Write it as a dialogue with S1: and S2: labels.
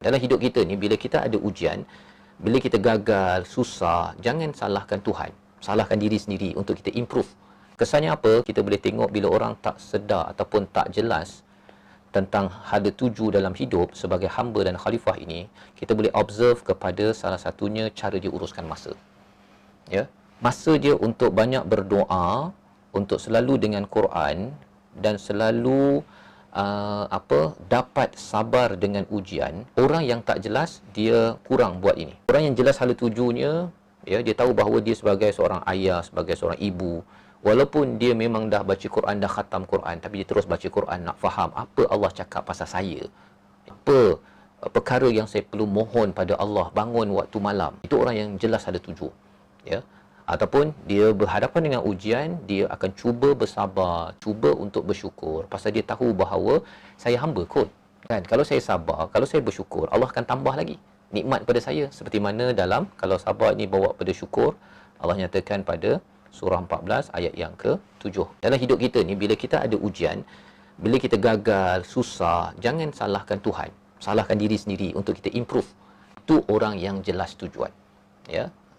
S1: Dalam hidup kita ni, bila kita ada ujian, bila kita gagal, susah, jangan salahkan Tuhan. Salahkan diri sendiri untuk kita improve. Kesannya apa? Kita boleh tengok bila orang tak sedar ataupun tak jelas tentang hal tuju dalam hidup sebagai hamba dan khalifah ini, kita boleh observe kepada salah satunya cara dia uruskan masa. Ya, masa dia untuk banyak berdoa, untuk selalu dengan Quran dan selalu dapat sabar dengan ujian. Orang yang tak jelas, dia kurang buat ini. Orang yang jelas hala tujunya, ya, dia tahu bahawa dia sebagai seorang ayah, sebagai seorang ibu, walaupun dia memang dah baca Quran, dah khatam Quran, tapi dia terus baca Quran, nak faham apa Allah cakap pasal saya, apa perkara yang saya perlu mohon pada Allah, bangun waktu malam. Itu orang yang jelas hala tuju, ya. Ataupun dia berhadapan dengan ujian, dia akan cuba bersabar, cuba untuk bersyukur, pasal dia tahu bahawa saya hamba kot, kan? Kalau saya sabar, kalau saya bersyukur, Allah akan tambah lagi nikmat pada saya. Seperti mana dalam, kalau sabar ni bawa pada syukur, Allah nyatakan pada surah 14 ayat yang ke-7. Dalam hidup kita ni, bila kita ada ujian, bila kita gagal, susah, jangan salahkan Tuhan. Salahkan diri sendiri untuk kita improve. Itu orang yang jelas tujuan, ya.